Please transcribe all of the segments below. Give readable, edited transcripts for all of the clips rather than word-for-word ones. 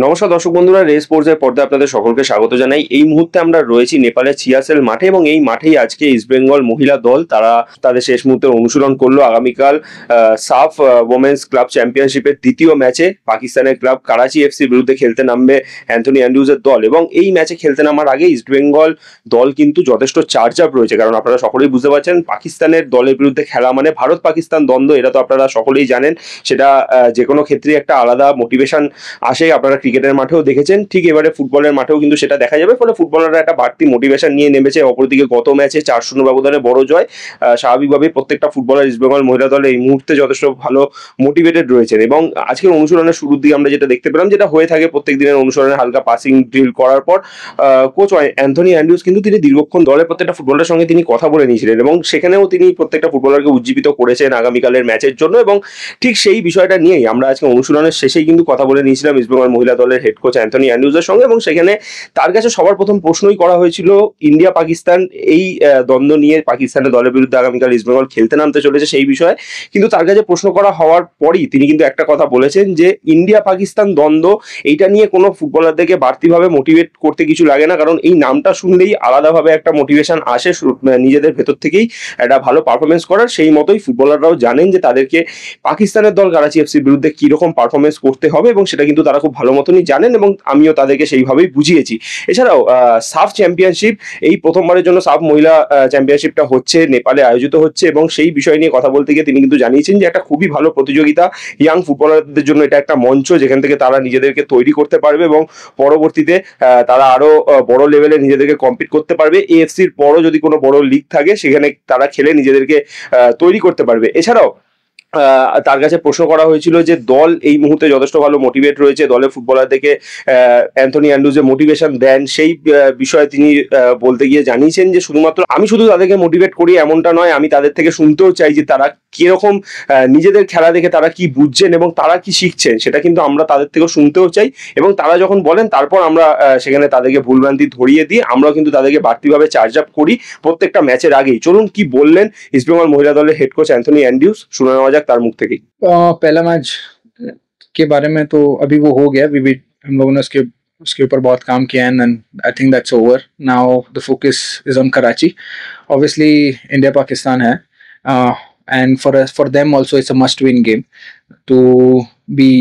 নমস্কার দর্শক বন্ধুরা, রেস স্পোর্টসের পর্দায় আপনাদের সকলকে স্বাগত জানাই। এই মুহূর্তে আমরা রয়েছি নেপালের চিয়াসেল মাঠে এবং এই মাঠেই আজকে ইস্টবেঙ্গল মহিলা দল তারা তাদের শেষ মুহূর্তে অনুশীলন করলো। আগামীকাল সাফ ওমেন্স ক্লাব চ্যাম্পিয়নশিপের দ্বিতীয় ম্যাচে পাকিস্তানের ক্লাব করাচি এফসির বিরুদ্ধে খেলতে নামবে অ্যান্থনি অ্যান্ড্রুজের দল। এবং এই ম্যাচে খেলতে নামার আগে ইস্টবেঙ্গল দল কিন্তু যথেষ্ট চার্জ আপ রয়েছে, কারণ আপনারা সকলেই বুঝতে পারছেন পাকিস্তানের দলের বিরুদ্ধে খেলা মানে ভারত পাকিস্তান দ্বন্দ্ব, এটা তো আপনারা সকলেই জানেন। সেটা যে কোনো ক্ষেত্রেই একটা আলাদা মোটিভেশন আসে। আপনারা ক্রিকেটের মাঠেও দেখেছেন, ঠিক এবারে ফুটবলের মাঠেও কিন্তু সেটা দেখা যাবে। ফলে ফুটবলাররা একটা বাড়তি মোটিভেশন নিয়ে নেমেছে। অপরদিকে গত ম্যাচে 4-0 ব্যবধানে বড় জয়। স্বাভাবিকভাবেই প্রত্যেকটা ফুটবলার ইস্টবেঙ্গল মহিলা দলে এই মুহূর্তে যথেষ্ট ভালো মোটিভেটেড রয়েছেন। এবং আজকের অনুশীলনের শুরুর দিকে আমরা যেটা দেখতে পেলাম, যেটা হয়ে থাকে প্রত্যেক দিনের অনুশীলনে, হালকা পাসিং ড্রিল করার পর কোচ অ্যান্থনি অ্যান্ড্রুজ কিন্তু তিনি দীর্ঘক্ষণ দলের প্রত্যেকটা ফুটবলারের সঙ্গে তিনি কথা বলে নিয়েছিলেন এবং সেখানেও তিনি প্রত্যেকটা ফুটবলারকে উজ্জীবিত করেছেন আগামীকালের ম্যাচের জন্য। এবং ঠিক সেই বিষয়টা নিয়েই আমরা আজকে অনুশীলনের শেষেই কিন্তু কথা বলে নিয়েছিলাম ইস্টবেঙ্গল মহিলা দলের হেড কোচ অ্যান্থনি অ্যান্ড্রুজের সঙ্গে। এবং সেখানে তার কাছে সবার প্রথম প্রশ্নই করা হয়েছিল ইন্ডিয়া পাকিস্তান এই দ্বন্দ্ব নিয়ে, পাকিস্তানের দলের বিরুদ্ধে আগামীকাল ইস্টবেঙ্গল খেলতে নামতে চলেছে সেই বিষয়ে। কিন্তু তার কাছে প্রশ্ন করা হওয়ার পরই তিনি কিন্তু একটা কথা বলেছেন যে ইন্ডিয়া পাকিস্তান দ্বন্দ্ব এইটা নিয়ে কোনো ফুটবলারদেরকে বাড়তিভাবে মোটিভেট করতে কিছু লাগে না, কারণ এই নামটা শুনলেই আলাদাভাবে একটা মোটিভেশন আসে নিজেদের ভেতর থেকেই একটা ভালো পারফরমেন্স করার। সেই মতোই ফুটবলাররাও জানেন যে তাদেরকে পাকিস্তানের দল করাচি এফসির বিরুদ্ধে কিরকম পারফরমেন্স করতে হবে এবং সেটা কিন্তু তারা খুব ভালো মতনই জানেন এবং আমিও তাদেরকে সেইভাবেই বুঝিয়েছি। এছাড়াও সাফ চ্যাম্পিয়নশিপ, এই প্রথমবারের জন্য সাফ মহিলা চ্যাম্পিয়নশিপটা হচ্ছে, নেপালে আয়োজিত হচ্ছে এবং সেই বিষয় নিয়ে কথা বলতে গিয়ে তিনি কিন্তু জানিয়েছেন যে একটা খুবই ভালো প্রতিযোগিতা, ইয়াং ফুটবলারদের জন্য এটা একটা মঞ্চ যেখান থেকে তারা নিজেদেরকে তৈরি করতে পারবে এবং পরবর্তীতে তারা আরো বড় লেভেলে নিজেদেরকে কম্পিট করতে পারবে। এএফসির পরও যদি কোনো বড় লিগ থাকে সেখানে তারা খেলে নিজেদেরকে তৈরি করতে পারবে। এছাড়াও তার কাছে প্রশ্ন করা হয়েছিল যে দল এই মুহূর্তে যথেষ্ট ভালো মোটিভেট রয়েছে, দলের ফুটবলারদেরকে অ্যান্থনি অ্যান্ড্রুজ যে মোটিভেশন দেন সেই বিষয়ে তিনি বলতে গিয়ে জানিয়েছেন যে শুধুমাত্র আমি শুধু তাদেরকে মোটিভেট করি এমনটা নয়, আমি তাদের থেকে শুনতেও চাই যে তারা কিরকম নিজেদের খেলা দেখে তারা কি বুঝছেন এবং তারা কি শিখছেন, সেটা কিন্তু আমরা তাদের থেকে শুনতেও চাই। এবং তারা যখন বলেন তারপর আমরা সেখানে তাদেরকে ভুলভ্রান্তি ধরিয়ে দিই, আমরাও কিন্তু তাদেরকে বাড়তিভাবে চার্জ আপ করি প্রত্যেকটা ম্যাচের আগেই। চলুন কি বললেন ইস্টবেঙ্গল মহিলা দলের হেড কোচ অ্যান্থনি অ্যান্ড্রুজ, শুনে নেওয়া যাক তার মুখ থেকেই। पहला मैच के बारे में तो अभी वो हो गया, भी हम लोगों ने उसके ऊपर बहुत काम किया है and I think that's over now. The focus is on Karachi. Obviously India Pakistan है and for them also it's a must win game to be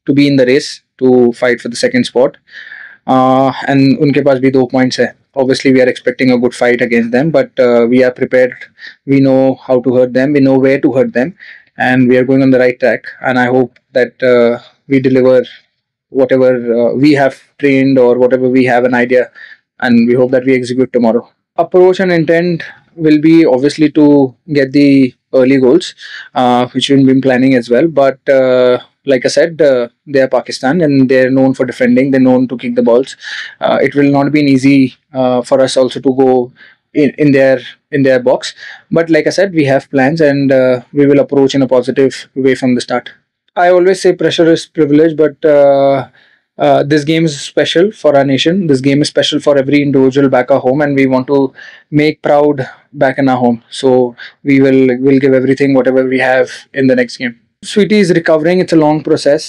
be in the race, to fight for the second spot and उनके पास भी 2 points है। Obviously we are expecting a good fight against them, but we are prepared. We know how to hurt them, we know where to hurt them, and we are going on the right track. And I hope that we deliver whatever we have trained or whatever we have an idea, and we hope that we execute tomorrow. Approach and intent will be obviously to get the early goals, which we've been planning as well. But like I said, they are Pakistan and they're known for defending. They're known to kick the balls. It will not be easy for us also to go in their box. But like I said, we have plans and we will approach in a positive way from the start. I always say pressure is privilege, but this game is special for our nation. This game is special for every individual back at home, and we want to make proud back in our home. So we'll give everything whatever we have in the next game. Sweetie is recovering. It's a long process.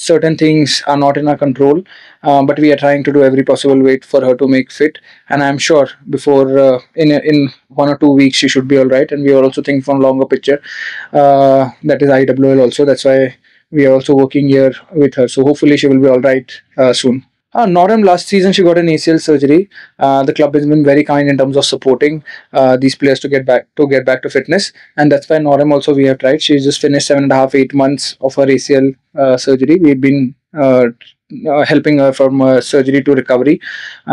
Certain things are not in our control, but we are trying to do every possible way for her to make fit. And I'm sure before in 1 or 2 weeks she should be all right. And we are also thinking from longer picture. That is IWL also. That's why we are also working here with her. So hopefully she will be all right soon. Norem, last season she got an ACL surgery. The club has been very kind in terms of supporting these players to get back to fitness, and that's why Norem also we have tried. She's just finished 7.5-8 months of her ACL surgery. We've been helping her from surgery to recovery,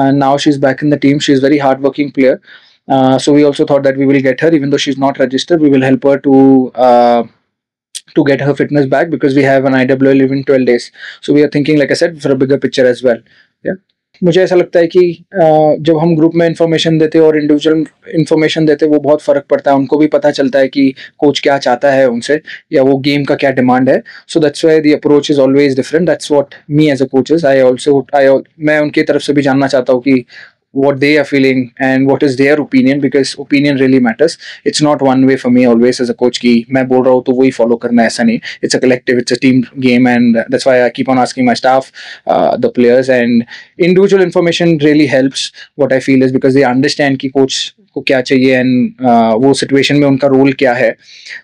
and now she's back in the team. She's a very hardworking player. So we also thought that we will get her, even though she's not registered. We will help her to get her fitness back because we have an IWL in 12 days. So we are thinking, like I said, for a bigger picture as well. Yeah. मुझे ऐसा लगता है कि जब हम group में information देते हैं और इंडिविजुअल इंफॉर्मेशन देते हैं वो बहुत फ़र्क पड़ता है। उनको भी पता चलता है कि कोच क्या चाहता है उनसे या वो गेम का क्या डिमांड है। So that's why the approach is always different. That's what me as a coaches I मैं उनकी तरफ से भी जानना चाहता हूँ कि what they are feeling and what is their opinion, because opinion really matters. It's not one way for me always as a coach ki main bol raha hu to wahi follow karna, aisa nahi. It's a collective, it's a team game, and that's why I keep on asking my staff, the players, and individual information really helps. What I feel is because they understand ki coach को क्या चाहिए and वो situation में उनका role क्या है.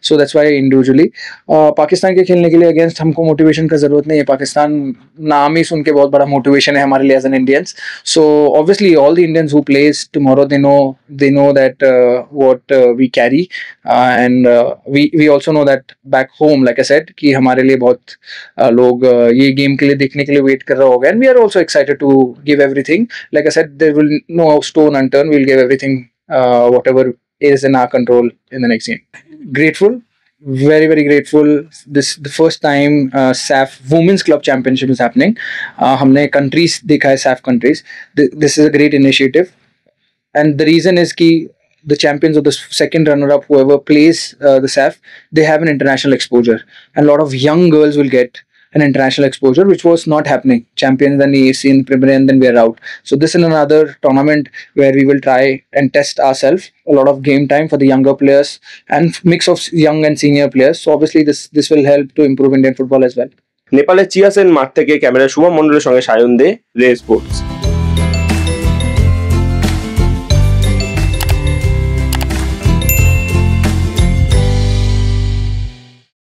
So that's why individually Pakistan के खेलने के लिए अगेंस्ट हमको मोटिवेशन का जरूरत नहीं है. पाकिस्तान नाम ही सुन के बहुत बड़ा मोटिवेशन है हमारे लिए as an Indians. So obviously all the Indians who plays tomorrow they know that what we carry, and we also know that back home, like I said, कि हमारे लिए बहुत लोग ये गेम के लिए देखने के लिए वेट कर रहे होंगे, and we are also excited to give everything. Like I said, there will no stone unturned. We'll give everything, whatever is in our control in the next game. Grateful, very very grateful. This the first time SAF Women's Club Championship is happening. हमने countries देखा है, SAF countries. This is a great initiative, and the reason is कि the champions or the second runner-up, whoever plays the SAF, they have an international exposure, and a lot of young girls will get an international exposure, which was not happening. Champions, then EAC in preliminary, and then we are out. So this is another tournament where we will try and test ourselves. A lot of game time for the younger players and mix of young and senior players. So obviously this will help to improve Indian football as well. নেপালের চিয়াসেন মাঠ থেকে camera Shubham মন্ডলের সঙ্গে সায়ন দে, রে sports.